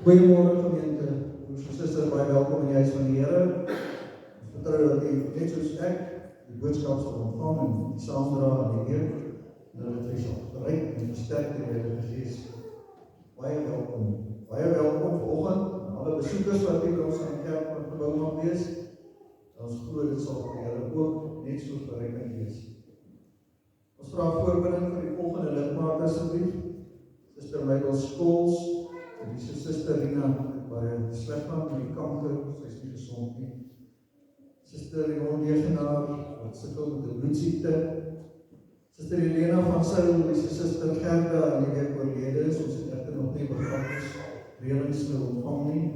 Goeiemôre gemeente, broers en susters, baie welkom in die huis van die Here. Ons vertrou dat u net soos ek die boodskap sal ontvang en die saamdra in die week, en dat dit vir sal verryk en versterk deur die Heilige Gees. Baie welkom vanoggend aan alle besoekers wat hier by ons aan die kerk van gebou mag wees. Ons glo dit sal vir julle ook net so verrykkend wees. Ons vra voorbinding vir die volgende lidmaat asseblief. Suster Mabel Skols, die Suster Rina baie sleg van met die kanker, sy is nie gesond nie. Suster Leon Wegenaar, wat sukkel met 'n bloedsiekte. Suster Helena van Sail, die Suster Gerda in die week oorlede is, ons het egter nog nie begrafnisreëlings ontvang nie.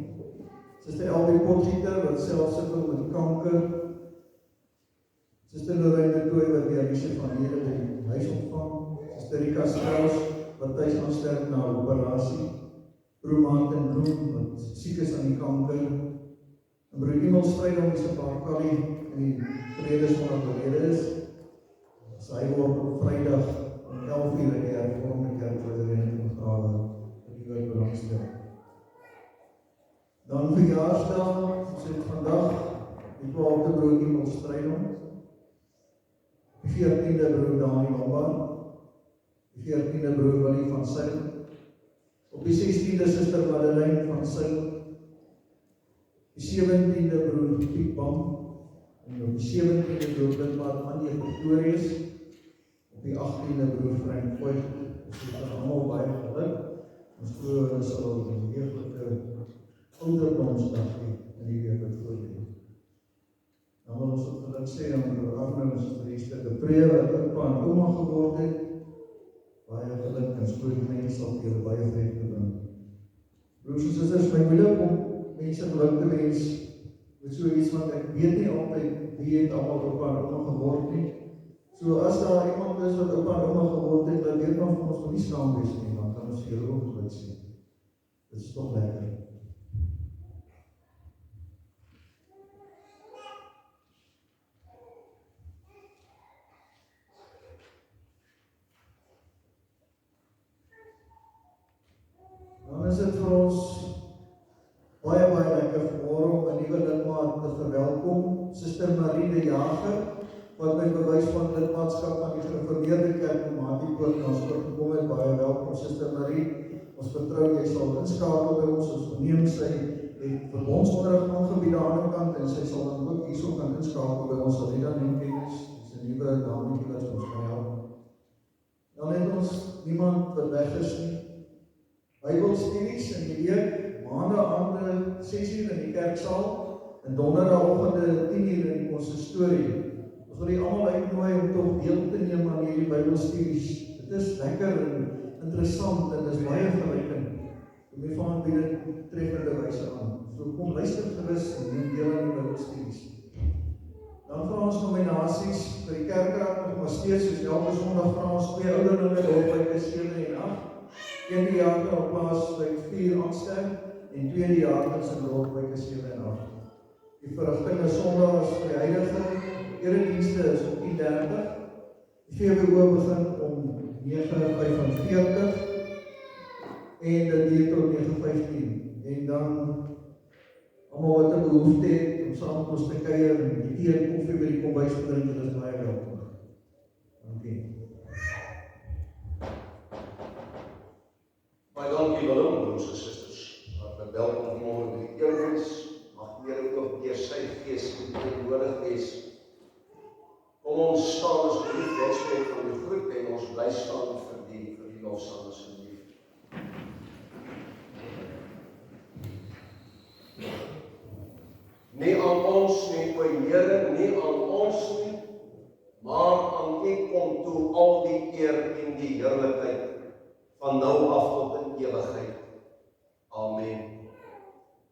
Suster Elbie Potgieter, wat self sukkel met kanker. Suster Lorraine de Tooy, wat die Alice van Here by die huis ontvang. Suster Rika Strauss, wat thuis aansterk na operasie. Broer Martin Bloem, wat siek is aan die kanker. En broer Emil Strydom, die se Paarkali in die verlede Sondag oorlede is. Sy word op Vrydag om 11 uur in die hervormde kerk voor die redding begrawe, vir die woord belangstel. Dan verjaarsdag, ons het vandag die 12de broer Emil Strydom, die 14de broer Dani Lombard, die 14de broer Willie van Sail, op die 16de Suster Madeleine van Sail, die 17de broer Piet Bam, en op die 17de broer Lidmaat Annie Pretorius, op die 18de broer Frank Voigt. Ons het allemaal baie geluk. Ons glo hulle sal een heerlijke ouderdomsdag in die week wat voorlê. Dan wil ons ook geluk sê aan broer Agnes vir die stukke preer wat oupa en ouma geword het. Baie geluk en spoedig mense sal vir julle baie vrede bring. Broers en susters, my moeilik om mense geluk te wens met so iets, want ek weet nie altyd wie het allemaal oupa en ouma geword nie. So as daar iemand is wat oupa en ouma geword het, dan weet maar van ons nie skaam wees nie, dan kan ons julle ook geluk sê. Dit is toch lekker. Dan is dit vir ons baie lekker vanmôre om 'n nuwe lidmaat te verwelkom, Suster Marie de Jager, wat my bewys van lidmaatskap van die Gereformeerde Kerk in Maatiepoort na ons gekom het. Baie welkom, Suster Marie. Ons vertrou jy sal inskakel by ons, ons verneem sy het verbondsonderrig aangebied aan die ander kant, en sy sal dan ook hierso kan inskakel by ons, as jy dan nie kennis, dis 'n nuwe dametjie wat ons kan help. Dan het ons niemand wat weg is nie. Bybelstudies in die week, maandagoggende 6 uur in die kerksaal, en donderdagoggende 10 uur in die konsistorie. Ons wil die almal uitnooi om toch deel te neem aan hierdie Bybelstudies. Dit is lekker en interessant en is baie verrykkend. Om die van bied dit treffende wyse aan. So kom luister gerus en neem deel aan die Bybelstudies. Dan vra ons nominasies vir die kerkraad nog maar steeds, soos elke Sondag vra ons 2 ouderlinge dorpwyke 7 en 8. 1 jaar op plaas by 4 aanstel en 2 jaar in dorpwyke 7 en 8. Die verrigting is Sondags vir die heilige, eredienste is op 10:30. Die VWO begin om 9:45 en dit duur tot 9:15. En dan almal wat 'n behoefte het om saam met ons te kuier en die tee en koffie by die kombuis te drink, dit is baie welkom. Dankie. Baie dankie Willem, broers en susters, wat my welkom vanmôre by die kerkdiens. Mag die Here ook deur sy Gees teenwoordig wees. Kom ons staan as die wedstryd van die groet en ons bly staan vir die lofsang asseblief. Nie aan ons nie, o Here, nie aan ons nie, maar aan U kom toe al die eer en die heerlikheid van nou af tot in ewigheid. Amen.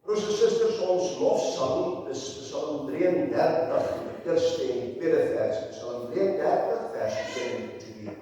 Broers en susters, ons lofsang is Psalm 33, die eerste en die tweede vers. Psalm 33, vers 1 en 2.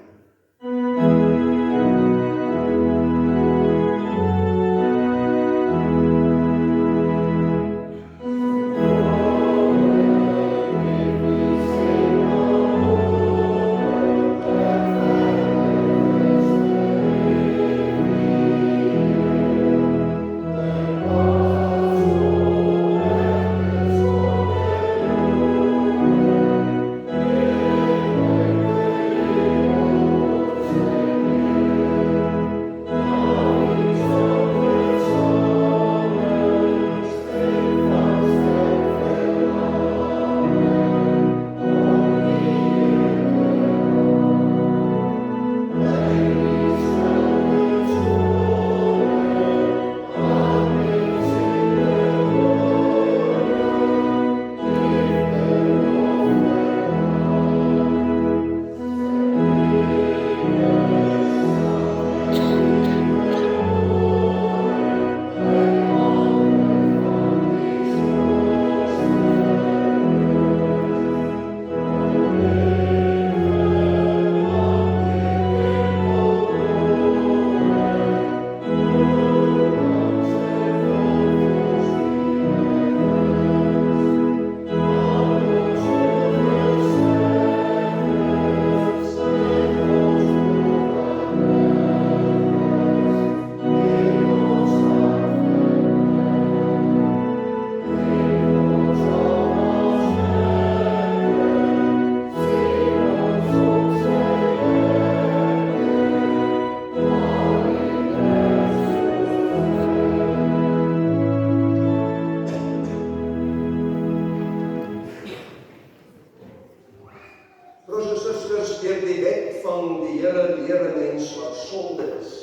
van die Here leer 'n mens wat sonde is.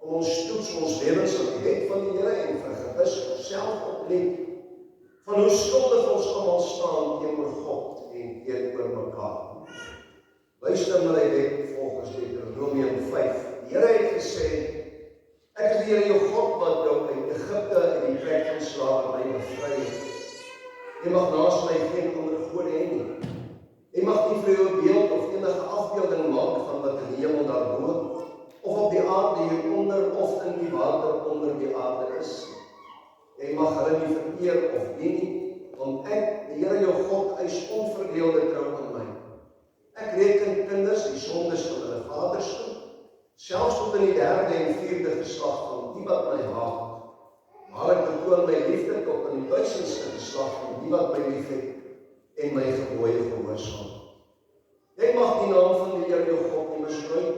Kom ons toets ons lewens aan die wet van die Here en vergewis onsself opnuut van hoe skuldig ons almal staan teenoor God en teenoor mekaar. Luister na die wet volgens Deuteronomium 5. Die Here het gesê, ek is die Here jou God wat jou uit Egipte uit die plek van slawerny bevry het. Jy mag naas my geen ander gode hê nie. Jy mag nie vir jou 'n beeld of enige afbeelding maak van wat in die hemel daarbo of op die aarde hieronder of in die water onder die aarde is. Jy mag hulle nie vereer of dien nie, want ek, die Here jou God, eis onverdeelde trou aan my. Ek reken kinders die sondes van hulle vaders toe, selfs tot in die 3de en 4de geslag van die wat my haat. Maar ek betoon my liefde tot in die 1000ste geslag van die wat my liefhet en my gebooie gehoorsaam. Jy mag die naam van die Here jou God nie misbruik,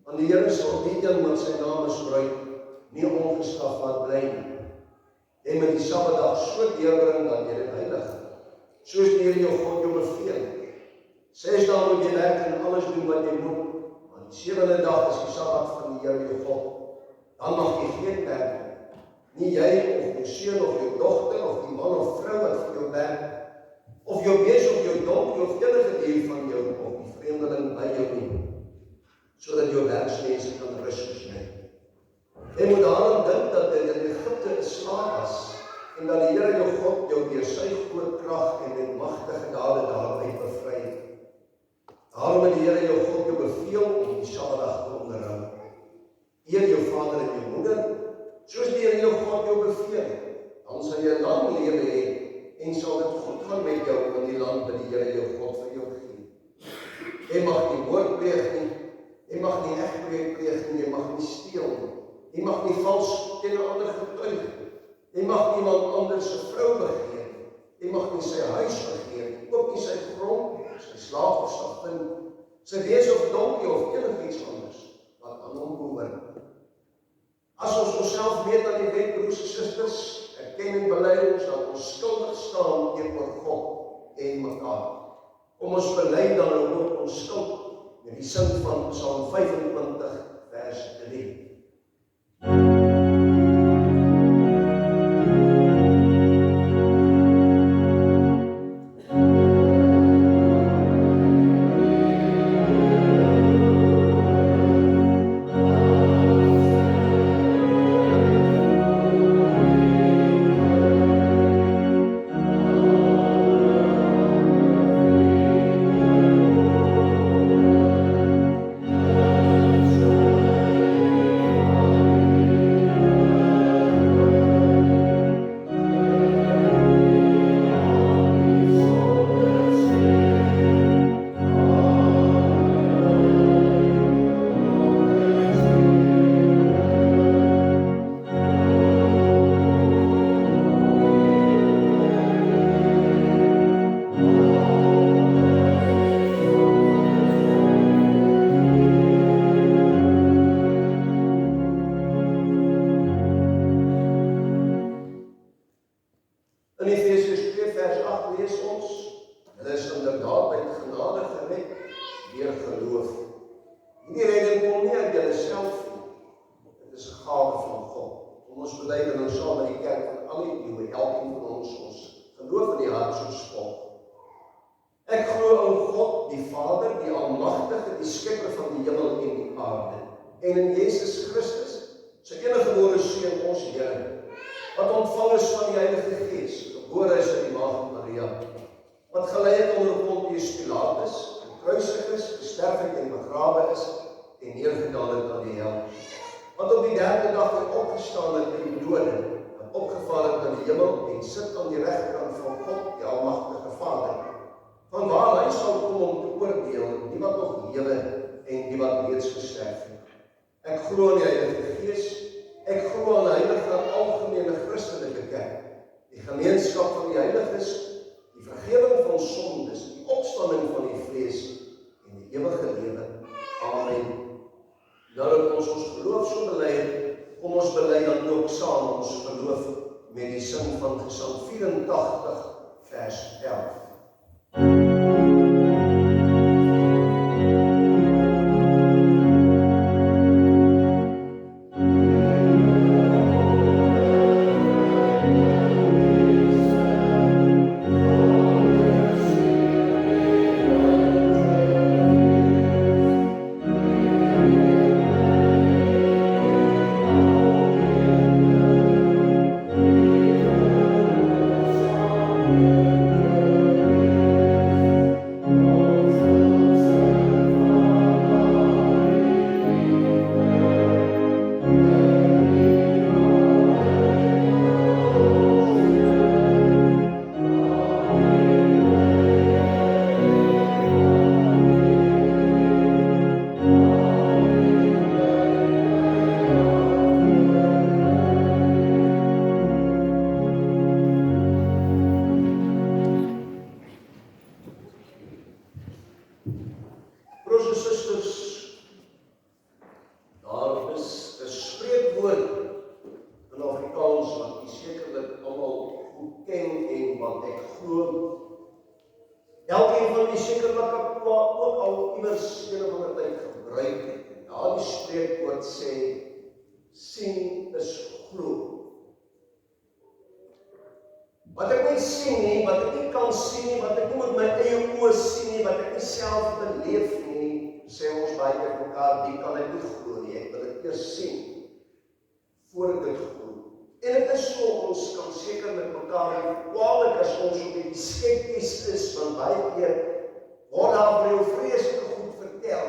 want die Here sal die een wat sy naam misbruik nie ongestraf laat bly nie. Jy moet die Sabbatdag so deurbring dat jy dit heilig, soos die Here jou God jou beveel. 6 dae moet jy werk en alles doen wat jy moet, maar die 7de dag is die Sabbat van die Here jou God. Dan mag jy geen werk doen. Nie jy of jou seun of jou dogter of die man of vrou wat vir jou werk, of jou bees of jou donkie of enige dier van jou of die vreemdeling by jou nie, sodat jou werksmense kan rus soos jy. Jy moet daarom dink dat jy in Egipte 'n slaaf was en dat die Here jou God jou deur sy groot krag en met magtige dade daaruit bevry het. Daarom het die Here jou God jou beveel om die Sabbatdag te onderhou. Eer jou vader en jou moeder, soos die Here jou God jou beveel het. Dan sal jy 'n lang lewe hê en sal dit goed gaan met jou in die land wat die Here jou God vir jou gee. Jy mag nie moord pleeg nie, jy mag nie egbreek pleeg nie, jy mag nie steel nie. Jy mag nie vals teen 'n ander getuig nie. Jy mag niemand anders se vrou begeer nie. Jy mag nie sy huis begeer nie, ook nie sy grond nie, sy slaaf of slavin, sy bees of donkie of enigiets anders wat aan hom behoort. As ons onsself meet aan die wet, broers en susters, erken en bely ons dat ons skuldig staan teenoor God en mekaar. Kom ons bely dan ook ons skuld met die sin van Psalm 25 vers 3. In Efesiërs 2 vers 8 lees ons, hulle is inderdaad by genade gered deur geloof. Hierdie redding kom nie uit julleself nie, dit is 'n gawe van God. Kom ons bely dan saam met die kerk van al die eeue, elkeen van ons geloof in die hart soos volg. Ek glo in God, die Vader, die Almagtige, die Skepper van die hemel en die aarde, en in Jesus Christus, sy eniggebore Seun, ons Here, wat ontvang is van die Heilige Gees, gebore is uit die Maagd Maria, wat gelei het onder Pontius Pilatus, gekruisig is, gesterf het en begrawe is, en neergedaal het aan die hel, wat op die 3de dag weer opgestaan het uit die dode, wat opgevaar het na die hemel en sit aan die regterkant van God, die Almagtige Vader, van waar hy sal kom om te oordeel, die wat nog lewe en die wat reeds gesterf het. Ek glo in die Heilige Gees, ek glo aan 'n heilige algemene Christelike kerk, die gemeenskap van die heiliges, die vergifnis van sondes, die opstanding van die vlees en die ewige lewe. Amen. Nadat ons geloof so bely het, kom ons bely dan ook saam ons geloof met die sing van Psalm 84 vers 11. gebruik het. En daardie spreekwoord sê, sien is glo. Wat ek nie sien nie, wat ek nie kan sien nie, wat ek nie met my eie oë sien nie, wat ek nie self beleef nie, sê ons baie keer mekaar, die kan ek nie glo nie, ek wil dit eers sien, voor ek dit glo. En dit is so, ons kan seker met mekaar kwaadlik as ons so 'n bietjie skepties is, want baie keer word daar vir jou vreeslike goed vertel,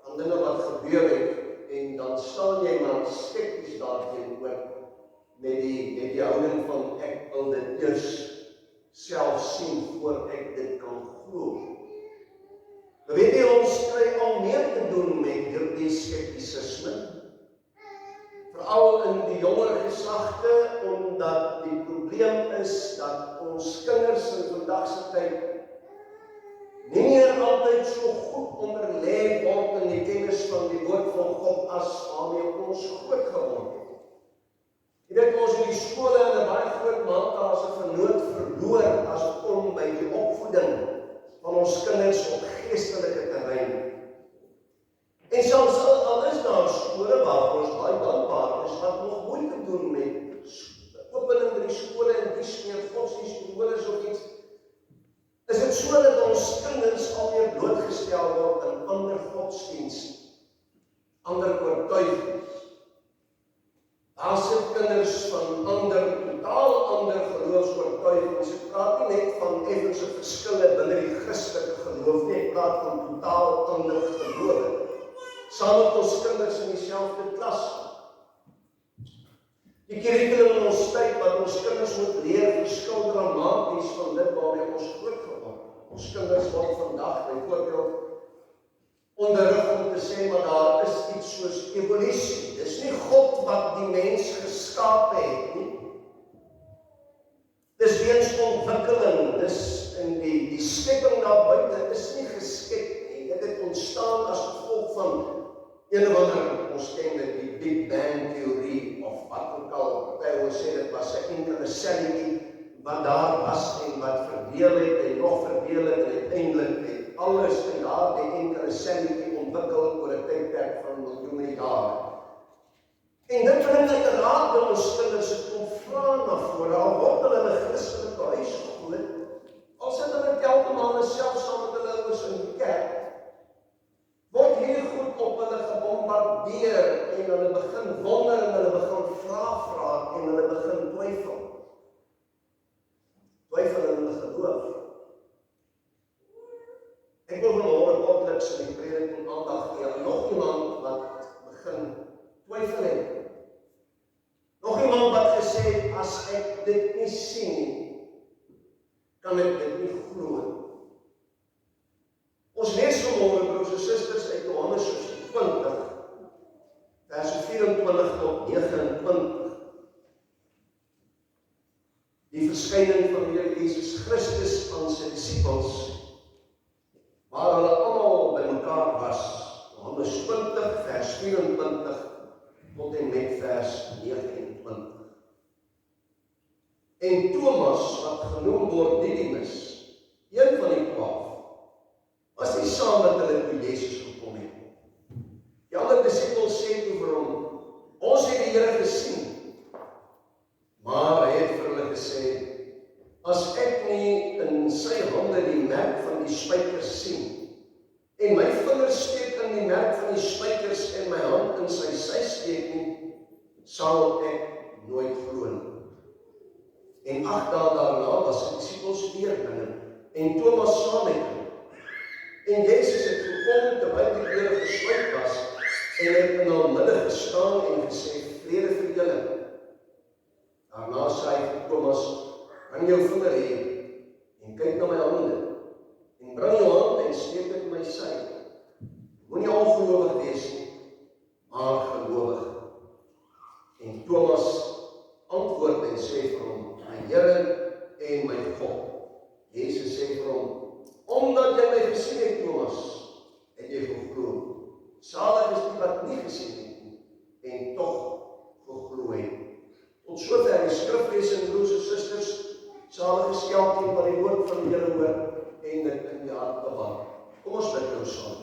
van dinge wat gebeur het, en dan staan jy maar skepties daarteenoor, met die houding van ek wil dit eers self sien voor ek dit kan glo. Maar weet jy, ons kry al meer te doen met hierdie skeptisisme, veral in die jonger geslagte, omdat die probleem is dat ons kinders in vandag se tyd nie meer altyd so goed onderlê word in die kennis van die woord van God as waarmee ons groot geword het. Jy weet, ons in die skole in 'n baie groot mate as 'n vernoot verloor as dit kom by die opvoeding van ons kinders op geestelike terrein. En selfs al is daar skole waar ons baie dankbaar is, wat nog moeite doen met opening by die skole en die meer godsdienstskole of iets, is dit so dat ons kinders alweer blootgestel word aan ander godsdienste, ander oortuigings. Daar sit kinders van totaal ander geloofsoortuigings. Ek praat nie net van effense verskille binne die Christelike geloof nie, ek praat van totaal ander gelowe. Saam met ons kinders in dieselfde klas. Die kurrikulum in ons tyd wat ons kinders moet leer, verskil dramaties van dit waarmee ons groot geword. Ons kinders word vandag byvoorbeeld onderrig om te sê, maar daar is iets soos evolusie. Dis nie God wat die mens geskape het nie. Dis weens ontwikkeling, dis in die skepping daar buite is nie geskep nie. Dit het ontstaan as gevolg van een of ander, ons ken dit, die Big Bang teorie, of wat ook al, party sê dit was 'n enkele selletjie wat daar was en wat verdeel het en nog verdeel het en uiteindelik het alles in daardie enkele selletjie ontwikkel oor 'n tydperk van miljoene jare. En dit bring uiteraard by ons kinders se kom vra na vore, al word hulle in 'n Christelike huis gegroot, al sit hulle elke maand self saam met hulle ouers in die kerk, word hierdie goed op hulle gebombardeer en hulle begin wonder en hulle begin vra en hulle begin twyfel. Twyfel in hulle geloof. Ek wil vanmôre kortliks in die prediking aandag gee aan nog iemand wat begin twyfel het. Nog iemand wat gesê het, as ek dit nie sien nie, kan ek dit nie glo nie. Ons lees vanmôre, broers en susters, uit Johannes 20, vers 24 tot 29. Die verskyning van die Here Jesus Christus aan sy disippels, waar hulle almal bymekaar was. Johannes 20, vers 24 tot en met vers 29. En Thomas, wat genoem word Didymus, een van die 12, was nie saam met hulle toe Jezus gekom het. Die ander disippels sê toe vir hom, ons het die Here gesien. Maar hy het vir hulle gesê, as ek nie in sy hande die merk van die spykers sien, en my vingers steek in die merk van die spykers en my hand in sy sy steek nie, sal ek nooit glo nie. En 8 dae daarna was die disippels weer binne, en Thomas saam met hom. En Jezus het gekom terwyl die deure gesluit was, en het in hul midde gestaan en gesê, vrede vir julle. Daarna sê hy vir Thomas, bring jou vinger hier, en kyk na my hande, en bring jou hand en steek dit in my sy. Moenie ongelowig wees nie, maar gelowig. En Thomas antwoord en sê vir hom, my Here en my God. Jezus sê vir hom, omdat jy my gesien het, Thomas, het jy geglo. Salig is die wat nie gesien het nie, en tog geglo het. Tot sover die skriflesing, broers en susters, salig is elkeen wat die woord van die Here hoor en dit in die hart bewaar. Kom ons bid nou saam.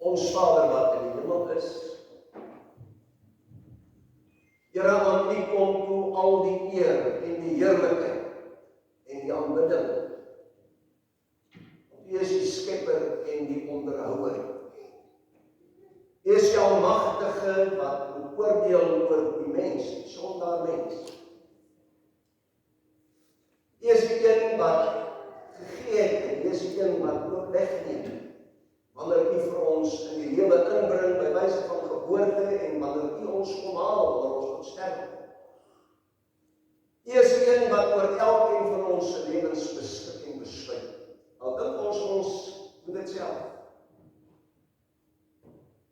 Ons Vader wat in die hemel is, Here, aan U kom toe al die eer en die heerlikheid en die aanbidding. U is die skepper en die onderhouer. U is die almagtige wat oordeel oor die mens, die sondaar mens. U is die een wat gegee het en U is die een wat ook wegneem. Wanneer U vir ons in die lewe inbring by wyse van geboorte en wanneer U ons kom haal, wanneer ons moet sterf. U is die een wat oor elkeen van ons se lewens beskik en besluit. Al dink ons moet dit self.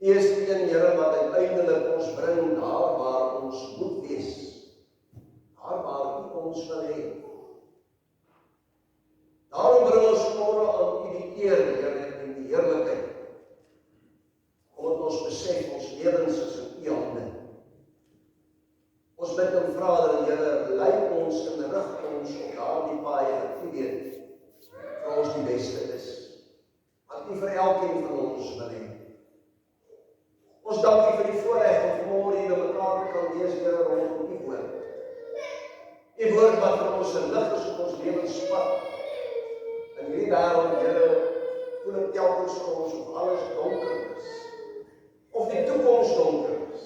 U is die een, Here, wat uiteindelik ons bring daar waar ons moet wees. Daar waar U ons wil hê. Daarom bring ons môre aan U die eer, Here, en die heerlikheid. Omdat ons besef ons lewens is in U hande. Ons bid en vra dat Here lei ons en rig ons op daardie paaie wat U weet vir ons die beste is. Wat U vir elkeen van ons wil hê. Ons dank U vir die voorreg om vanmôre hier by mekaar te kan wees, Here, rondom U woord. U woord wat vir ons 'n lig is op ons lewenspad. In hierdie wêreld, Here, voel dit telkens vir ons of alles donker is. Of die toekoms donker is.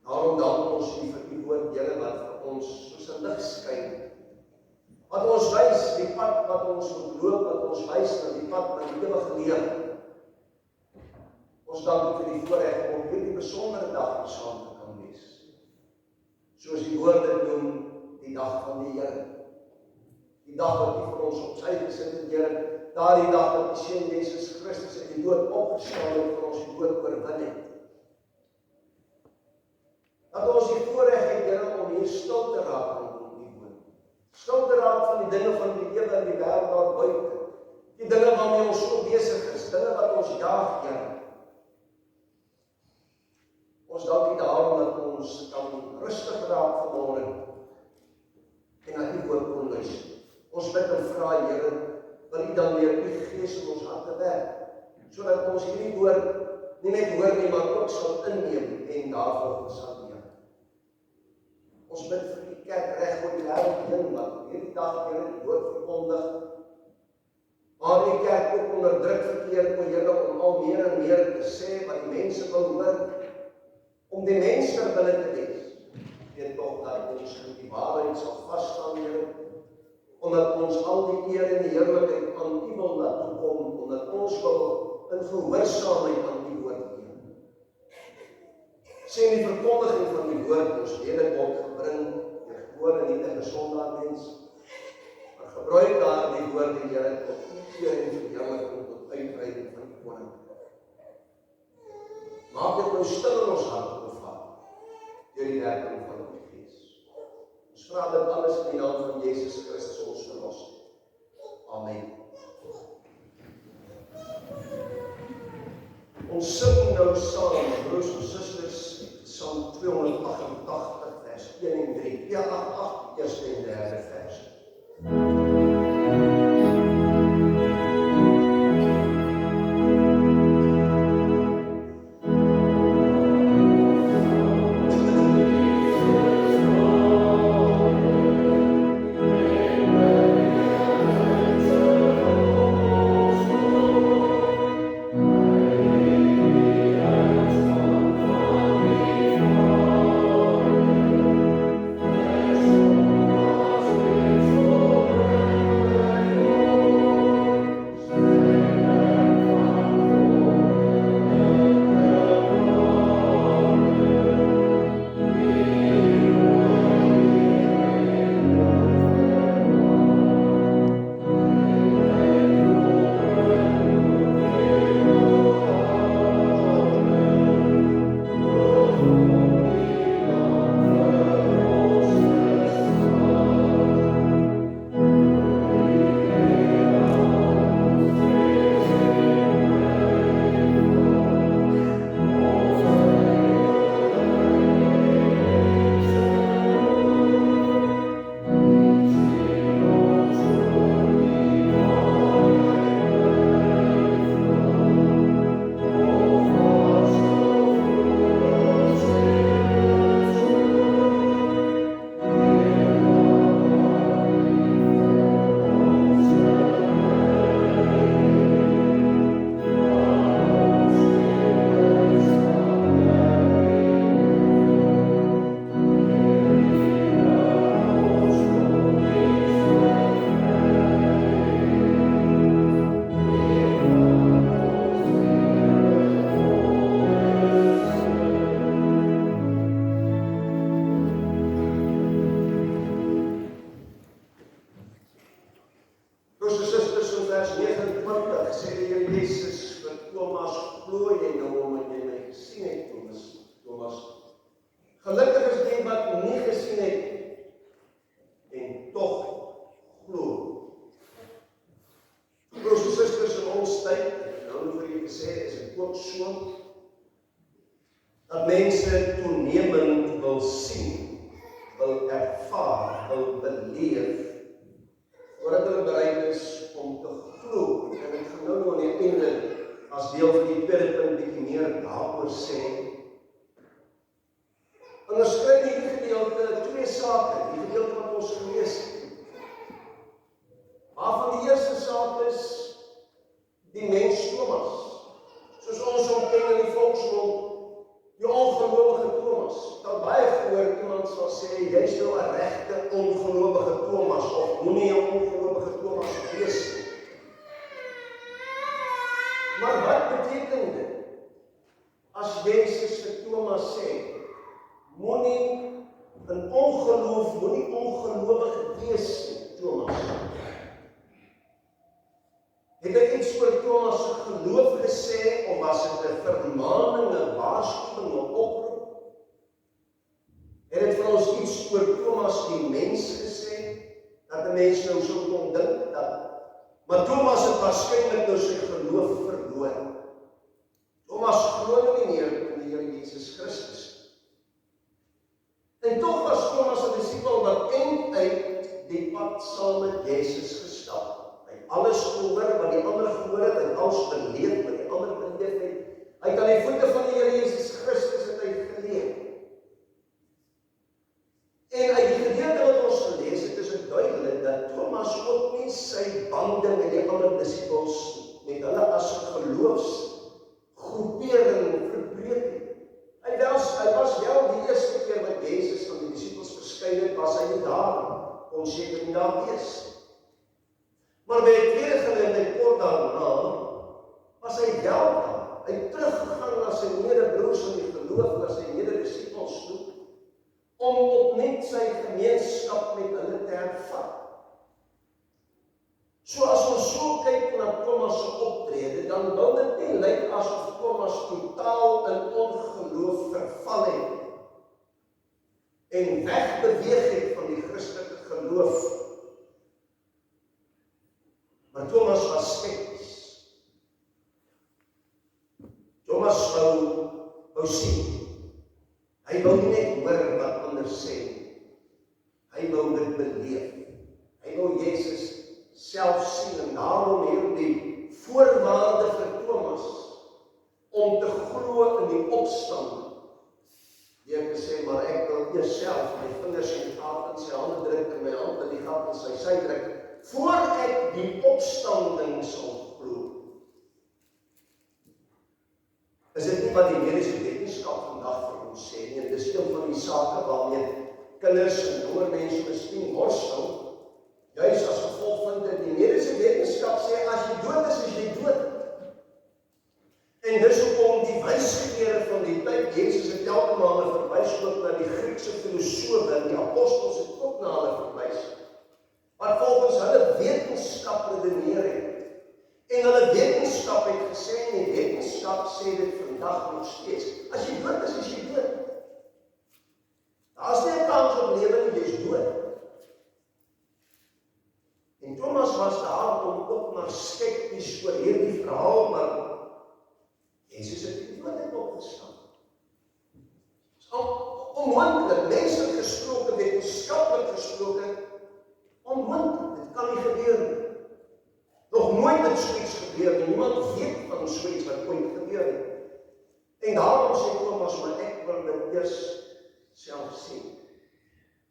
Daarom dank ons U vir U woord, Here, wat vir ons soos 'n lig skyn. Wat ons wys die pad wat ons moet loop, wat ons wys na die pad na die ewige lewe. Ons dank U vir die voorreg om hierdie besondere dag saam te kan wees. Soos die woorde noem, die dag van die Here. Die dag wat U vir ons op sy gesit het, Here, daardie dag dat die Seun Jesus Christus uit die dood opgestaan het vir ons die dood oorwin het. Dat ons die voorreg het, Here, om hier stil te raak rondom U woord. Stil te raak van die dinge van die lewe en die wêreld daar buite. Die dinge waarmee ons so besig is, dinge wat ons jaag, Here. Ons dank U daarom dat ons kan rustig raak vanmôre en na U woord kon luister. Ons bid en vra, Here, wil U dan weer U Gees in ons harte werk, sodat ons hierdie woord nie net hoor nie, maar ook sal inneem en daarvolgens sal leef. Ons bid vir die kerk reg oor die wêreld heen, wat hierdie dag, Here, die woord verkondig, maar die kerk ook onder druk verkeer, Here, om al meer en meer te sê wat die mense wil hoor, om die mens ter wille te wees. Weet tog dat ons in die waarheid sal vasstaan, Here, omdat ons al die eer en die heerlikheid aan U wil laat toekom, omdat ons wil in gehoorsaamheid aan U woord gee. Sien die verkondiging van die woord, ons lewe word gebring, deur gewone nie 'n sondaar mens, maar gebruik daar die woord, Here, tot U eer en verheerliking, tot uitbreiding van U koninkryk. Maak dit nou stil in ons hart, o Vader, deur die werking van U Gees. Ons vra dit alles in die naam van Jesus Christus, ons Verlosser. Amen. Ons sing nou saam, broers en susters, Psalm 288, vers 1 en 3. 288, eerste en derde vers. Amen. vers 29 sê die Here Jesus vir Thomas, glo jy nou omdat jy my gesien het, Thomas. Gelukkig is die wat nie gesien het en tog glo. Broers en susters, in ons tyd, nou vir julle gesê, is dit ook so dat mense toenemend wil sien, wil ervaar, wil beleef, voordat hulle bereid is om te glo. En ek gaan nou aan die einde as deel van die tweede punt bietjie meer daaroor sê. Onderskryf hierdie gedeelte twee sake, die gedeelte wat ons gelees het. Waarvan die eerste saak is die mens Thomas, soos ons hom ken in die volksmond, die ongelowige Thomas. Dan baie gehoor iemand sal sê, jy's nou 'n regte ongelowige Thomas, of moenie 'n ongelowige Thomas wees nie. Maar wat beteken dit? As Jezus vir Thomas sê, moenie ongelowig wees nie, Thomas. Het hy iets oor Thomas se geloof gesê, of was dit 'n vermaaning, 'n waarskuwing, 'n oproep? Het dit vir ons iets oor Thomas die mens gesê, dat 'n mens nou so kon dink dat, maar Thomas het waarskynlik nou sy geloof verloor. Thomas glo nie meer in die Here Jesus Christus. En tog was Thomas 'n disipel wat einduit die pad saam met Jesus gestap. Alles gehoor wat die ander gehoor het, en alles beleef wat die ander beleef het. Hy het aan die voete van die Here Jesus Christus het hy geleef. En uit die gedeelte wat ons gelees het, is dit duidelik dat Thomas ook nie sy bande met die ander disipels, met hulle as 'n geloofsgroepering verbreek het. Hy was wel die eerste keer wat Jesus aan die disipels verskyn het, was hy nie daar, kon seker nie daar wees. Maar by die tweede geleentheid kort daarna, was hy wel daar. Hy het teruggegaan na sy medebroers in die geloof, na sy mededisipels toe, om opnuut sy gemeenskap met hulle te hervat. So as ons so kyk na Thomas se optrede, dan wil dit nie lyk asof Thomas totaal in ongeloof verval het en wegbeweeg het van die Christelike geloof. Maar Thomas was skepties. Thomas wou sien. Hy wou nie net hoor wat ander sê. Hy wou dit beleef. Hy wou Jesus self sien, en daarom hierdie voorwaarde vir Thomas om te glo in die opstanding. Deur te sê, maar ek wil eers self my vingers in die gat in sy hande druk en my hand in die gat in sy sy druk, voor ek die opstanding sal glo. Is dit nie wat die mediese wetenskap vandag vir ons sê nie, en dis een van die sake waarmee kinders en jonger mense miskien worstel, juis as gevolg van dit. Die mediese wetenskap sê, as jy dood is jy dood. En dis hoekom die wysgeere van die tyd, Jesus het elke maal verwys ook na die Griekse filosofe, en die apostels het ook na hulle verwys, wat volgens hulle wetenskap redeneer het. En hulle wetenskap het gesê, en die wetenskap sê dit vandag nog steeds, as jy dood is jy dood. Daar is nie 'n kans op lewe nie, jy is dood. En Thomas was daar om ook maar skepties oor hierdie verhaal, maar Jesus het die dood uit opgestaan. Dit is onmoontlik, menslik gesproke, wetenskaplik gesproke, onmoontlik, dit kan nie gebeur nie. Nog nooit het so iets gebeur nie, niemand weet van so iets wat ooit gebeur het. En daarom sê Thomas, maar ek wil dit eers self sien.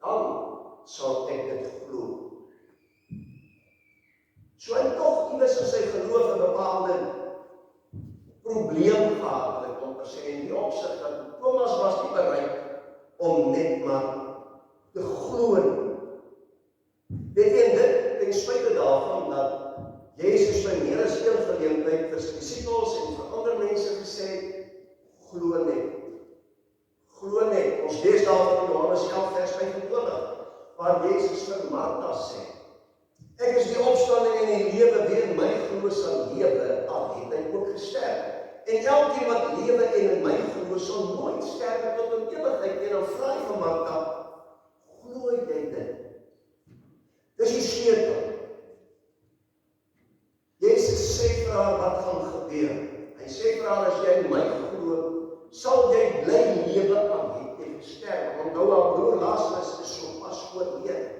Dan sal ek dit glo. So hy tog iewers in sy geloof 'n bepaalde probleem gehad, wil ek amper sê, in die opsig dat Thomas was nie bereid om net maar te glo nie. Weet jy, en dit ten spyte daarvan dat Jesus by meer as een geleentheid vir sy disippels en vir ander mense gesê, glo net. Glo net. Ons lees daarvan in Johannes 11 vers 25, waar Jesus vir Martha sê, ek is die opstanding en die lewe, wie in my glo sal lewe, al het hy ook gesterf. En elkeen wat lewe en in my glo sal nooit sterwe tot in ewigheid. En dan vra hy van Martha, glo jy dit? Dis die sleutel. Jesus sê vir haar wat gaan gebeur. Hy sê vir haar, as jy in my glo, sal jy bly lewe al het jy gesterf. Onthou haar broer Lazarus is so pas oorlede.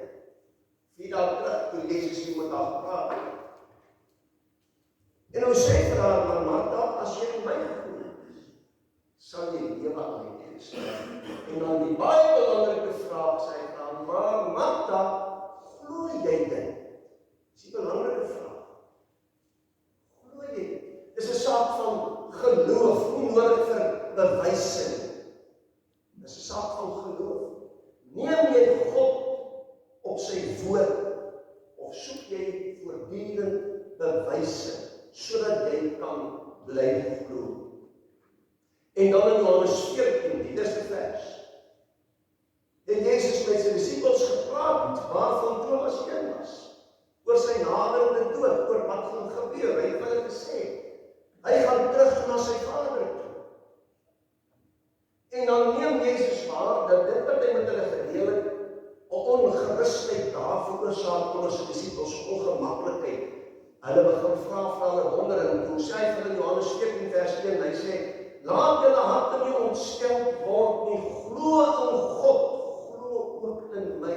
4 dae terug toe Jesus nie met haar gepraat het. En hy sê vir haar, maar Martha, as jy in my glo, sal jy lewe al het jy gesterf. En dan die baie belangrike vraag sê hy aan, maar Martha, glo jy dit? Dis die belangrike vraag. Glo jy dit? Dis 'n saak van geloof, nie nodig vir bewyse nie. Dis 'n saak van geloof. Neem jy God op sy woord, of soek jy voortdurend bewyse, sodat jy kan bly glo? En dan in Johannes 14, die eerste vers, het Jesus met sy disippels gepraat, waarvan Thomas een was, oor sy naderende dood, oor wat gaan gebeur. Hy het hulle gesê, hy gaan terug na sy Vader toe. En dan neem Jesus waar, dat dit wat hy met hulle gedeel het, 'n ongerusheid daar veroorsaak onder sy disippels, ongemaklikheid. Hulle begin vra hulle wondering. Toe sê hy vir hulle Johannes 14 vers 1, hy sê, laat julle harte nie ontsteld word nie, glo in God, glo ook in my.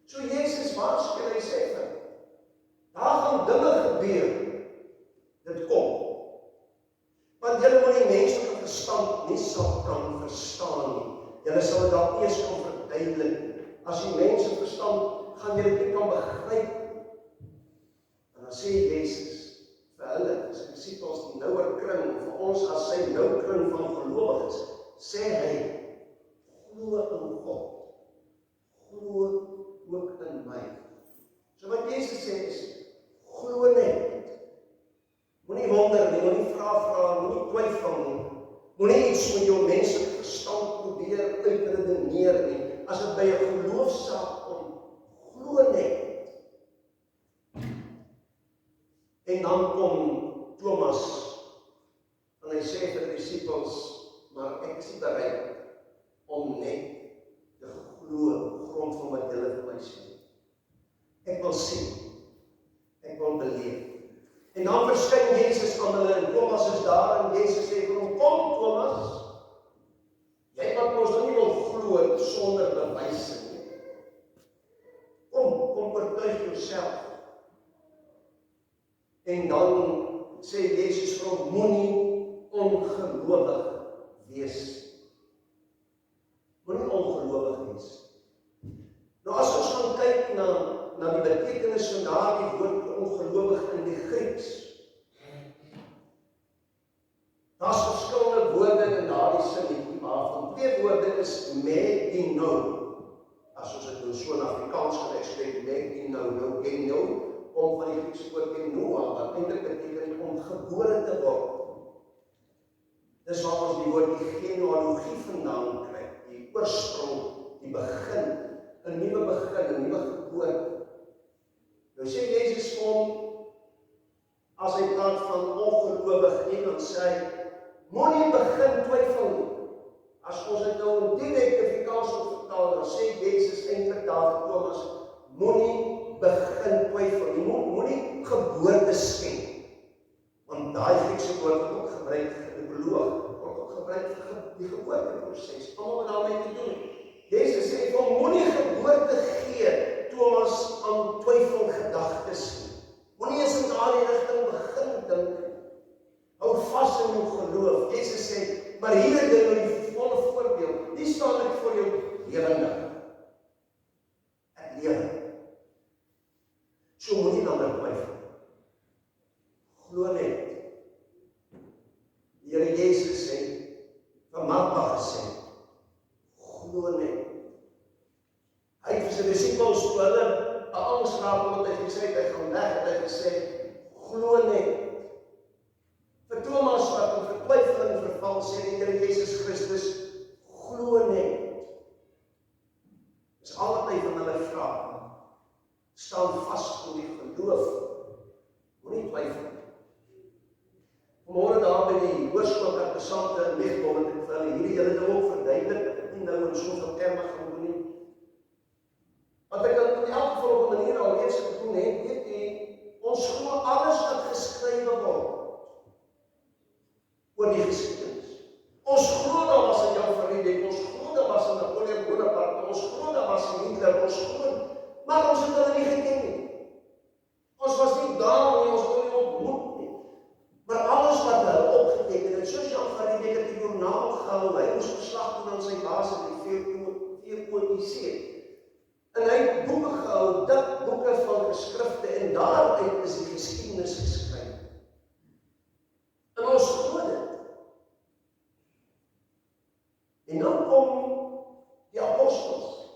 So Jesus waarsku, hy sê vir, daar gaan dinge gebeur, dit kom. Want julle moet die menslike verstand nie sal kan verstaan nie. Julle sal dit dalk eers kan verduidelik nie. As die mense verstand, gaan julle dit nie kan begryp. En dan sê Jesus vir hulle, sy disippels die nouer kring, vir ons as sy nou kring van gelowiges, sê hy, glo in God, glo ook in my. So wat Jesus sê is, glo net. Moenie wonder nie, moenie vra, moenie twyfel nie. Moenie iets met jou menslike verstand probeer uitredeneer nie. As dit by 'n geloofsaak kom, glo net. En dan kom Thomas, en hy sê vir die disippels, maar ek is nie bereid om net te glo grond van wat julle vir my sê. Ek wil sien, ek wil beleef. En dan verskyn Jesus aan hulle, en Thomas is daar, en Jesus sê vir hom, kom Thomas, jy wat ons nie wil glo sonder bewyse nie. Kom oortuig jouself. En dan sê Jesus vir hom, moenie ongelowig wees. Moenie ongelowig wees. Nou as ons gaan kyk na die betekenis van daardie woord ongelowig in die Grieks, daar's verskillende woorde in daardie sin, waarvan 2 woorde is me en nou. As ons dit nou so in Afrikaans gaan uitspreek, me en nou ken nou, kom van die Griekse woord genoa, wat eintlik beteken om gebore te word. Dis waar ons die woord die genealogie vandaan kry, die oorsprong, die begin, 'n nuwe begin, 'n nuwe geboorte. Nou sê Jesus vir hom, as hy praat van ongelowig en dan sê hy, moenie begin twyfel nie. As ons dit nou in direkte Afrikaans vertaal, dan sê Jesus eintlik daar vir Thomas, moenie begin twyfel nie, moenie geboorte skenk. Want daai Griekse woord word ook gebruik vir die proloog, word ook gebruik vir die geboorteproses, almal wat daarmee te doen. Jesus sê vir hom, moenie geboorte gee, Thomas, aan twyfelgedagtes nie. Moenie eens in daardie rigting begin dink. Hou vas in jou geloof. Jesus sê, maar hier is nou die volle voorbeeld. Die staan ek voor jou lewendig. Ek lewe. So moenie dan twyfel. Glo net. Die Here Jesus sê, vir Martha gesê, glo net. Hy het vir sy disippels toe hulle 'n angs raak omdat hy gesê het, hy gaan weg, het hy gesê, glo net. Vir Thomas wat in vertwyfeling verval, sê die Here Jesus Christus, glo net. Dis al wat hy van hulle vra. Staan vas in die geloof. hoërskool interessante in Mechtel, en ek vir hulle hierdie hele ding ook verduidelik, ek het nie nou in soveel terme gaan doen nie. Wat ek in elk geval op 'n manier alreeds gedoen het, weet jy, ons glo alles wat geskrywe word oor die geskiedenis. Ons glo daar was 'n Jan van Riebeeck, ons glo daar was 'n Napoleon Bonaparte, ons glo daar was 'n Hitler, ons glo, maar ons het hulle nie geken nie. Ons was nie daar nie, ons kon nie ontmoet nie. Maar alles wat hulle opgeteken het, soos Jan van Riebeeck het die joernaal gehou, hy moes verslag doen aan sy baas in die VOC. En hy het boeke gehou, dik boeke van geskrifte, en daaruit is die geskiedenis geskryf. En ons glo dit. En dan kom die apostels,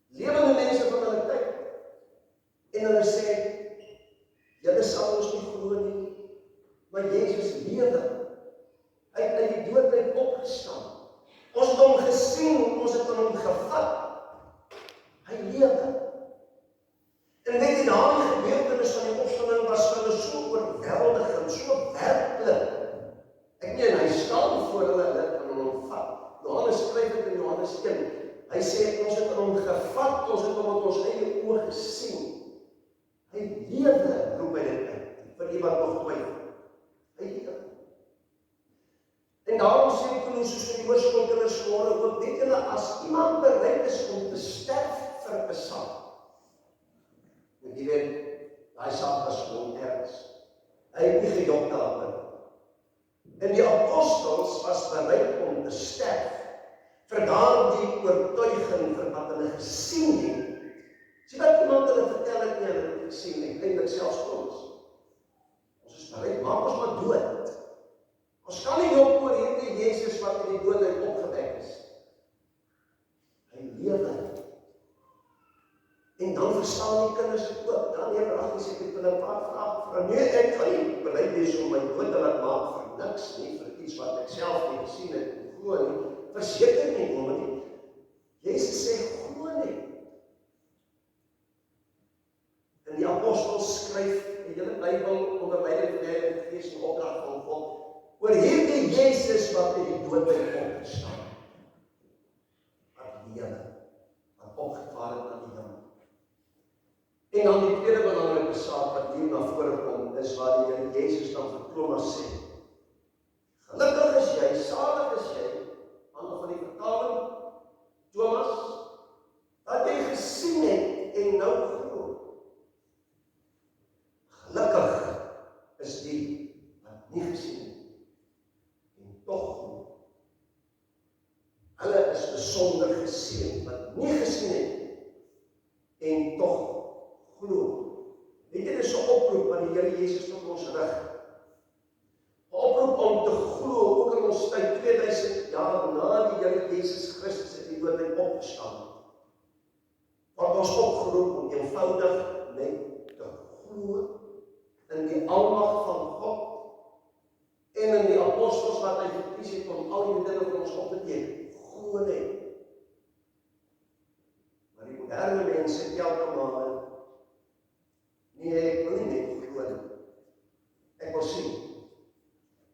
lewende mense van hulle tyd, en hulle sê, julle sal ons nie glo nie, maar Jezus lewe. Hy het uit die dood uit opgestaan. Ons het hom gesien, ons het hom gevat. Hy lewe. En weet jy, daardie gebeurtenis van die opstanding was vir hulle so oorweldigend, so werklik. Ek meen, hy staan voor hulle en hulle kan hom vat. Johannes skryf dit in Johannes 1. Hy sê, ons het hom gevat, ons het hom met ons eie oë gesien. Hy lewe, roep hy dit uit, vir die wat nog twyfel. Hy lewe. En daarom sê ek toen soos vir die hoërskoolkinders môre ook, weet julle, as iemand bereid is om te sterf vir 'n saak, want jy weet, daai saak was gewoon erns. Hy het nie gejok daarin. En die apostels was bereid om te sterf vir daardie oortuiging vir wat hulle gesien het. Sien wat iemand hulle vertel het nie, hulle het gesien, en eintlik selfs ons is bereid, maak ons maar dood. Ons kan nie op oor hierdie Jezus wat in die dood uit opgewek is. Hy lewe. En dan verstaan die kinders het ook. Dan hier vraag sê ek wil 'n paar vrae vra. Nee, ek gaan nie bereid wees om my dood te laat maak vir niks nie, vir iets wat ek self nie gesien het en glo nie. Verseker nie, oom nie. Jezus sê glo nie. En die apostels skryf die hele Bybel onder leiding van die Heilige Gees en opdrag van God oor hierdie Jezus wat uit die dood uit opgestaan. Wat lewe, wat opgevaar het na die hemel. En dan die tweede belangrike saak wat hier na vore kom, is waar die Here Jezus dan vir Thomas sê, gelukkig is jy, salig is jy, ander van die vertaling, Thomas, dat jy gesien het en nou glo. Gelukkig is die wat nie gesien het en tog glo. Hulle is besonder geseën wat nie gesien het en tog glo. Weet jy, dit is 'n oproep wat die Here Jesus tot ons rig. 'n Oproep om te glo, ook in ons tyd 2000 jaar na die Here Jesus Christus het die dood uit opgestaan. Wat ons opgeroep om eenvoudig net te glo in die almag van God en in die apostels wat hy gekies het om al die dinge vir ons op te teken. Glo net. Maar die moderne mense elke maand, nee, ek wil nie net glo nie. Ek wil sien.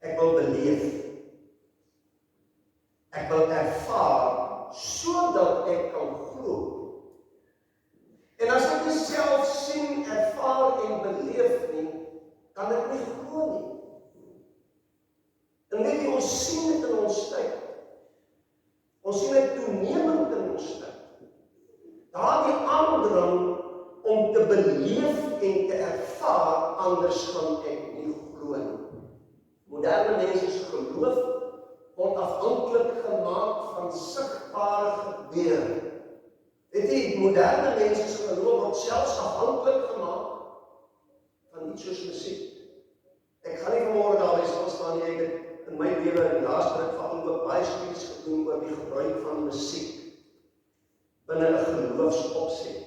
Ek wil beleef. Ek wil ervaar sodat ek kan glo. En as ek myself sien, ervaar en beleef nie, kan ek nie glo nie. En weet jy, ons sien dit in ons tyd. Ons sien dit toenemend in ons tyd. Daardie aandrang om te beleef en te ervaar, anders kan ek nie glo nie. Moderne mense se geloof word afhanklik gemaak van sigbare gebeure. Weet jy, moderne mense se geloof word selfs afhanklik gemaak van iets soos musiek. Ek gaan nie vanmôre daarby staan nie, ek het in my lewe in die laaste ruk van ook baie studies gedoen oor die gebruik van musiek binne 'n geloofsopset.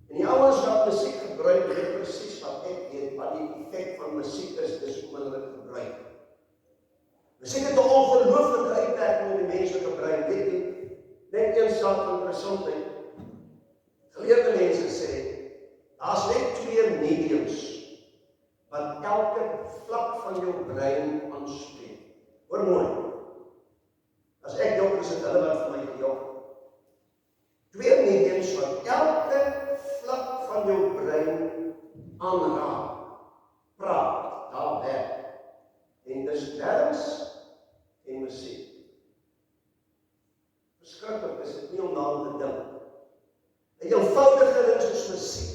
En die ouens wat musiek gebruik, weet presies wat ek weet, wat die effek van musiek is, dis hoe hulle dit gebruik. Musiek het 'n ongelooflike uitwerking op die menslike brein, weet jy, net een saak van interessantheid. Geleerde mense sê, daar's net twee mediums wat elke vlak van van jou brein aanspreek. Hoor mooi. As ek jok, is dit hulle wat vir my gejok. 2 mediums wat elke vlak van jou brein aanraak, praat, daar werk. En dis dans en musiek. Verskriklik is dit nie om daaraan te dink. 'n eenvoudige ding soos musiek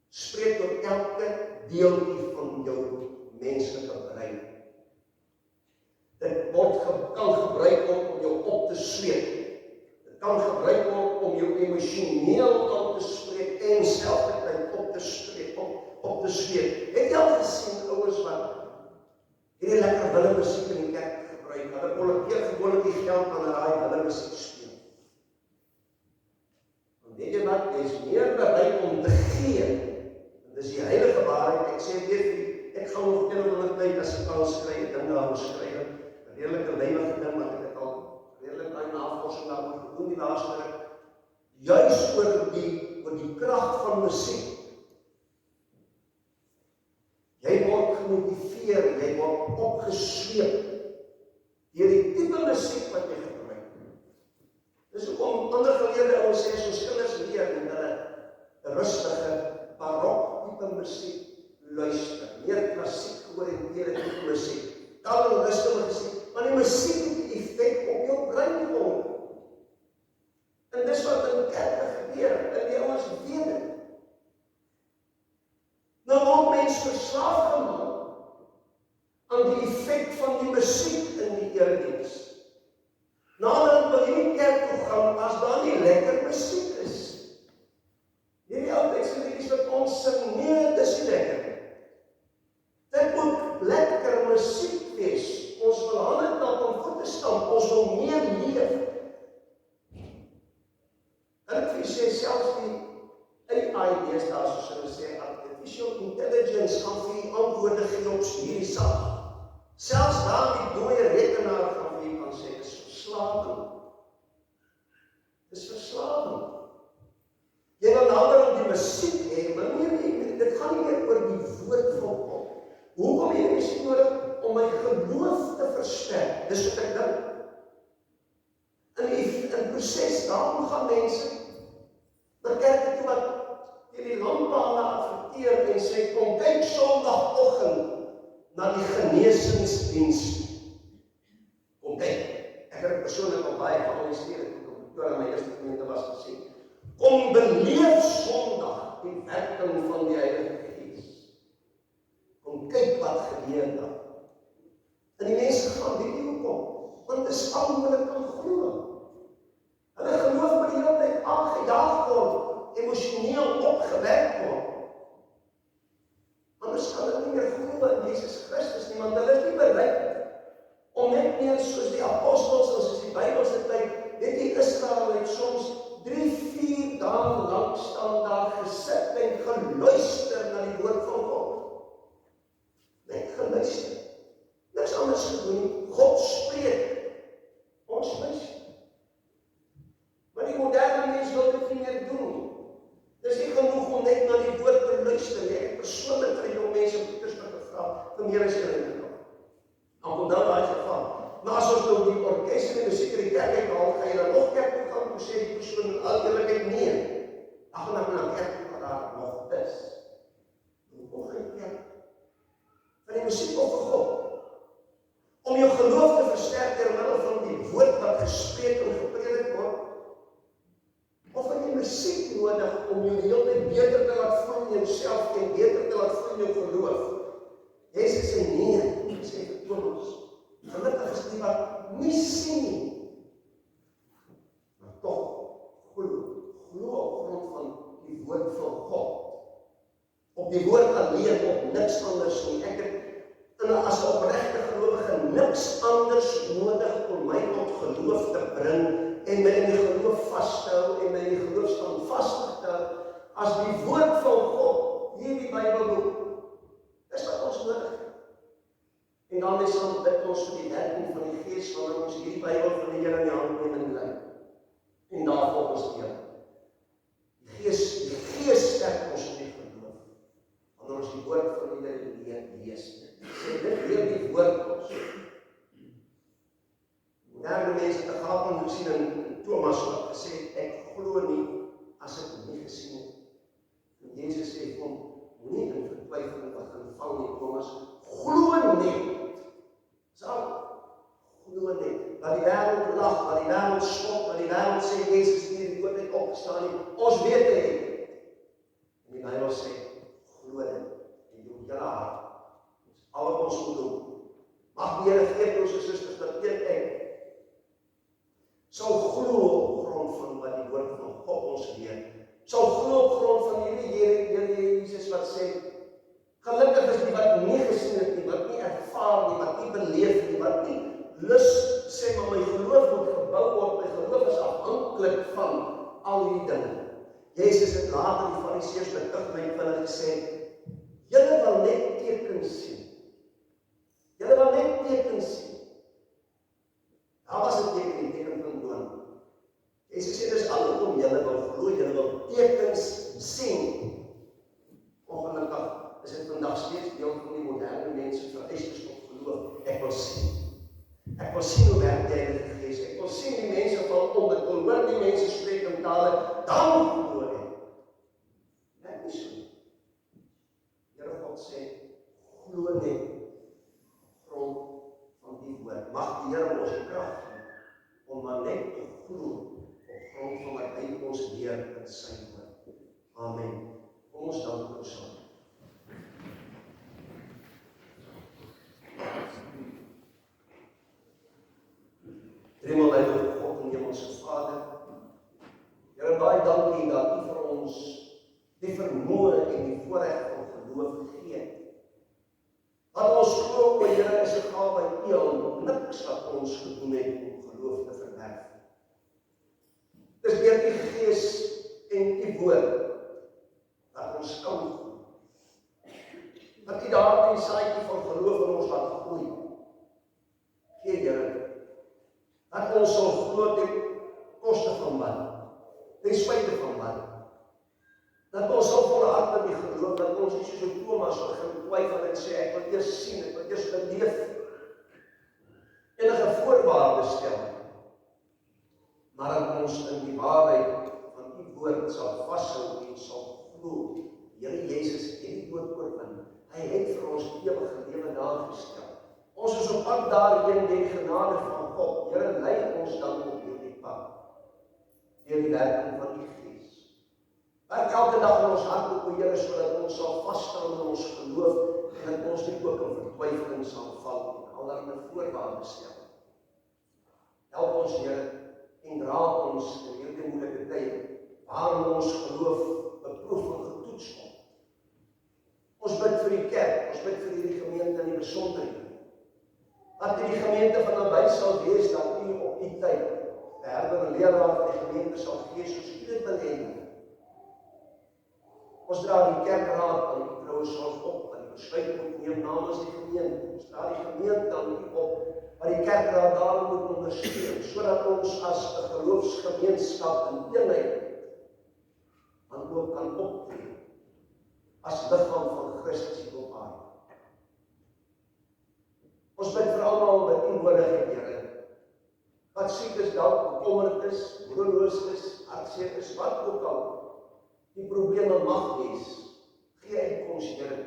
spreek tot elke deeltjie van jou menslike brein. Dit kan gebruik word om jou op te sleep. Dit kan gebruik word om jou emosioneel aan te spreek en selfs op te spreek, op te sleep. Het jy al gesien ouers wat hierdie lekker wille musiek in die kerk gebruik? Hulle kolekteer gewoonlik die geld aan daai wille musiek speel. Want weet jy wat, jy is meer bereid om te gee. En dis die heilige waarheid. Ek sê weer vir jy, ek gaan nog een tyd as ek kan skryf, ding daaroor skryf. 'n redelike lynige ding, maar ek het al redelik baie navorsing daaroor gedoen die laaste ruk. Juis oor die krag van musiek. Jy word gemotiveer, jy word opgesleep deur die tipe musiek wat jy gebruik. Dis hoekom ander geleerde ouens sê soos kinders leer met hulle 'n rustige barok tipe musiek luister, meer klassiek georiënteerde tipe musiek. Kalm en rustige musiek, maar die musiek het 'n effek op jou brein gehad. En dis wat in kerke gebeur, en die ouens weet dit. Nou word mens verslaaf gemaak aan die effek van die musiek in die erediens. Nadat by die kerk toe gaan, as daar nie lekker musiek is. Hierdie oudtydse liedjies wat ons sing, nee, dis nie lekker. Dit moet lekker musiek wees. Ons wil hande klap om voete stamp, ons wil meer leef. En ek vir sê, selfs die AI deesdae, soos hulle sê, artificial intelligence gaan vir die antwoorde gee op hierdie saak. Selfs daar die dooie rekenaar gaan vir kan sê, dis verslawing. Dis verslawing. Jy wil nader om die musiek hê, maar nee, dit gaan nie meer oor die woord van God. Hoekom het jy musiek nodig? Om my geloof te versterk. Dis wat ek dink. In proses, daarom gaan mense na kerke toe wat die landbane adverteer en sê, kom kyk Sondagoggend na die genesingsdiens. Kom kyk. Ek het persoonlik al baie van die stede toe my eerste gemeente was gesê. Kom beleef Sondag die werking van die Heilige Gees. Kom kyk wat gebeur daar. En die mense gaan weet nie hoekom, want dit is al hoe hulle kan glo. Hulle geloof met die hele tyd aangejaag word, emosioneel opgewek word. Anders kan hulle nie meer glo in Jesus Christus nie, want hulle is nie bereid om net meer soos die apostels, soos die Bybelse tyd, weet jy, Israel het soms 3-4 dae lank staan daar gesit en geluister na die woord van God. Net geluister. Niks anders gedoen nie. God spreek. Ons luister. Maar die moderne mens wil dit nie meer doen nie. Dis nie genoeg om net na die woord te luister nie. Ek persoonlik vir jong mense in Pietersburg gevra, vir meer as 1 jaar. Dan kom dan daai geval. Maar as ons nou die orkes en die musiek in die kerk uithaal, ga jy dan nog kerk toe gaan, toe sê die persoon in al eerlikheid nee. Dan gaan ek na kerk toe, waar daar nog is. Hoekom gaan jy kerk? Van die musiek of vir God? Om jou geloof te versterk deur middel van die woord wat gespreek en gepredik word, of het jy musiek nodig om jou die hele tyd beter te laat voel in jouself en beter te laat voel in jou geloof? Jezus sê nee, hy sê vir Thomas, gelukkig is die wat nie sien nie, maar toch glo op grond van die woord van God. Op die woord alleen, op niks anders nie. Ek het as opregte gelowige niks anders nodig om my tot geloof te bring en my in die geloof vasthou en my in die geloof standvastig te hou as die woord van God, hier die Bybelboek. Dis wat ons nodig het. En daarmee saam bid ons vir die werking van die Gees wanneer ons hierdie Bybel van die Here in die hand neem en lei. En daar volgens deel. Die Gees sterk ons in die geloof. Wanneer ons die woord van die lees. Sê dit leer die woord ons. Moderne mense het 'n gaping gesien in Thomas wat gesê, ek glo nie as ek nie gesien het. En Jesus sê vir hom, moenie in vertwyfeling wat gaan val nie, Thomas, glo net. Sal glo net. Dat die wêreld lag, dat die wêreld spot, dat die wêreld sê Jesus het nie die dood uit opgestaan nie. Ons weet dit. En die Bybel sê, glo dit en jou hele hart. Dis al wat ons moet doen. Mag die Here gee ons susters dat ek sal glo op grond van wat die woord van God ons leer. Sal glo op grond van hierdie Here Jesus wat sê, gelukkig is die wat nie gesien het nie, wat nie ervaar nie, wat nie beleef nie, wat nie lus sê, maar my geloof moet gebou word, my geloof is afhanklik van al die dinge. Jesus het later die Fariseërs betuig met hulle gesê, julle wil net tekens sien. Julle wil net tekens sien. Daar was 'n teken, die teken van dood. Jesus sê, dis alhoekom julle wil glo, julle wil tekens sien. Ongelukkig is dit vandag steeds deel van die moderne mense vereistes tot geloof. Ek wil sien. Ek wil sien hoe werk die Heilige Gees. Ek wil sien die mense val om. Ek wil hoor die mense spreek in tale. Dan glo ek. Net nie so. Here God sê, glo net op grond van die woord. Mag die Here ons krag gee om maar net te glo op grond van wat hy ons leer in sy woord. Amen. Kom ons dank ons saam. Hemelse God en Hemelse Vader, Here, baie dankie dat U vir ons die vermoë en die voorreg van geloof gee. Dat ons glo, o Here, is 'n gawe uit U hand, niks wat ons gedoen het om geloof te verwerf. Dis deur U Gees en U woord dat ons kan glo. Dat U daardie saadjie van geloof in ons laat groei. Gee, Here, dat ons sal glo ten koste van wat, ten spyte van wat. Dat ons sal volhard in die geloof, dat ons nie soos Thomas wat gaan twyfel en sê, ek wil eers sien, ek wil eers beleef, enige voorwaarde stel, maar dat ons in die waarheid van die woord sal vashou en sal glo. Here Jesus het die dood oorwin. Hy het vir ons ewige lewe daargestel. Ons is op pad daarheen deur die genade van God. Here, lei ons dan op hierdie pad, deur die werking van die Gees. Werk elke dag in ons hart op, o Here, sodat ons sal vasstaan in ons geloof en dat ons nie ook in vertwyfeling sal val en allerlei voorwaardes stel. Help ons, Here, en dra ons in hierdie moeilike tyd, waarin ons geloof beproef en getoets word. Ons bid vir die kerk, ons bid vir hierdie gemeente in die besonderheid. Dat die gemeente van nabij sal wees, dat U op die tyd, die herder en leraar van die gemeente sal gee, soos U dit wil hê. Ons dra die kerkraad aan die trouwe sorg op, aan die besluit moet neem namens die gemeente. Ons dra die gemeente aan U op, wat die kerkraad daarom moet ondersteun, sodat ons as 'n geloofsgemeenskap in eenheid dan ook kan optree, as liggaam van Christus hier op aarde. Ons bid vir almal met U nodigheid, Here. Wat siek is, dalk bekommerd is, broerloos is, hartseer is, wat ook al die probleme mag wees, gee uitkoms, Here.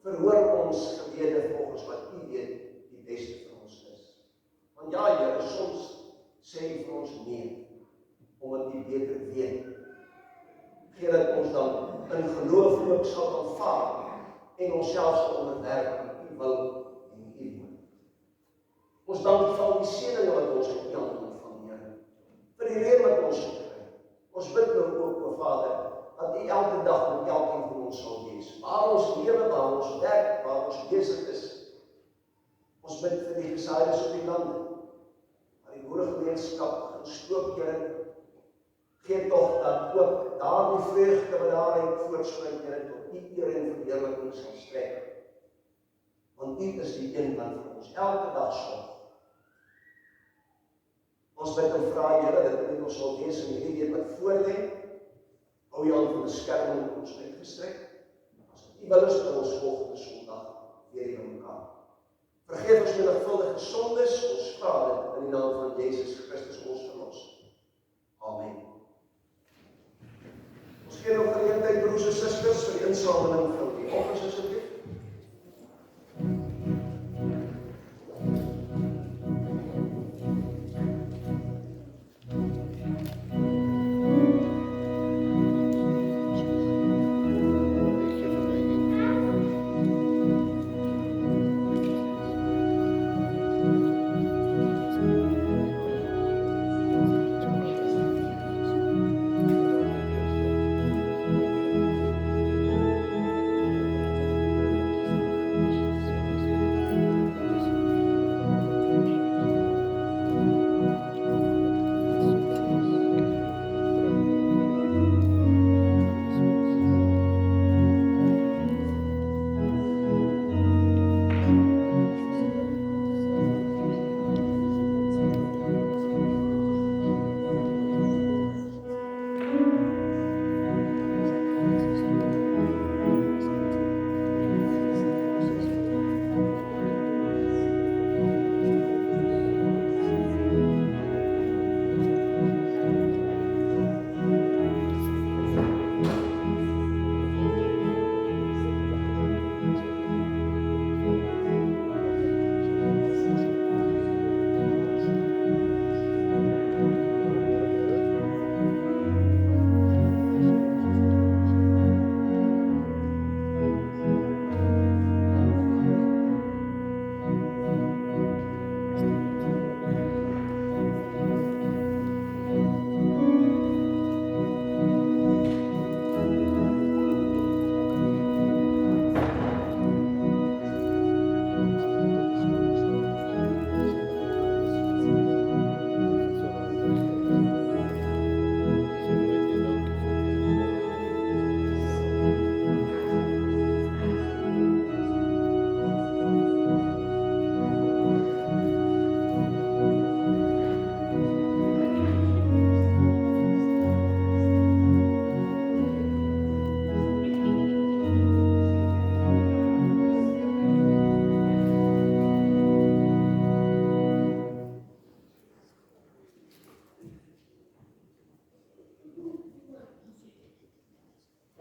Verhoor ons gebede volgens wat U weet die beste vir ons is. Want ja, Here, soms sê U vir ons nee, omdat U beter weet. Gee dat ons dan in geloof ook sal aanvaar en onsself sal onderwerp aan U wil en U woord. Ons dank vir al die seëninge wat ons op U hand ontvang, Here. Vir die reën wat ons gekry. Ons bid nou ook, o Vader, dat U elke dag met elkeen van ons sal wees. Waar ons lewe, waar ons werk, waar ons besig is. Ons bid vir die gesaaides op die lande, waar die boeregemeenskap gaan stroop, Here. Gee tog dat ook daar die vreugde wat daaruit voortspruit, Here, tot U eer en verheerliking sal strek. Want U is die een wat vir ons elke dag sorg. Ons bid en vra, Here, dat U ons sal wees in hierdie week wat voor lê. Hou U hand van beskerming op ons uitgestrek. As dit U wil ons bring ons volgende Sondag weer hier mekaar. Vergeef ons menigvuldige sondes, ons vra dit in die naam van Jesus Christus ons verlos. Amen. Ons gee nog geleentheid, broers en susters, vir die insameling van die offers asseblief.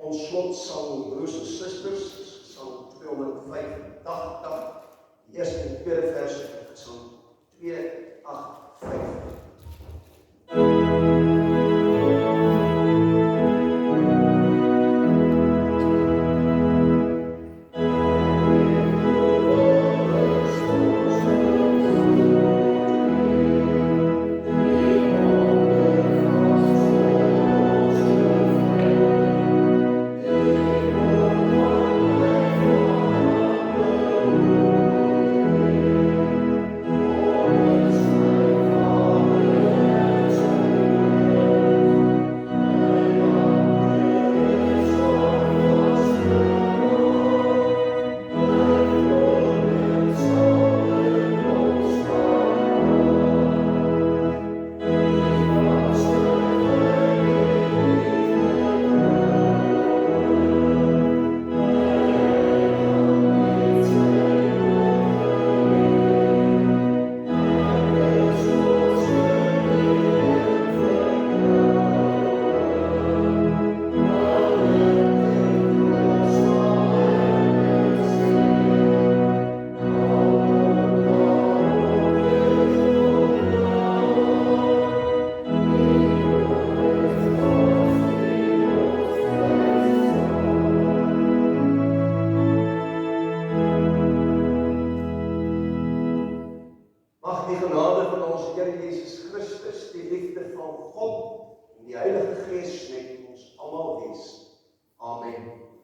Ons slotsang, broers en susters, Psalm 285, die eerste en tweede vers van Psalm 285. Die genade van ons Here Jesus Christus, die liefde van God en die Heilige Gees met ons almal wees.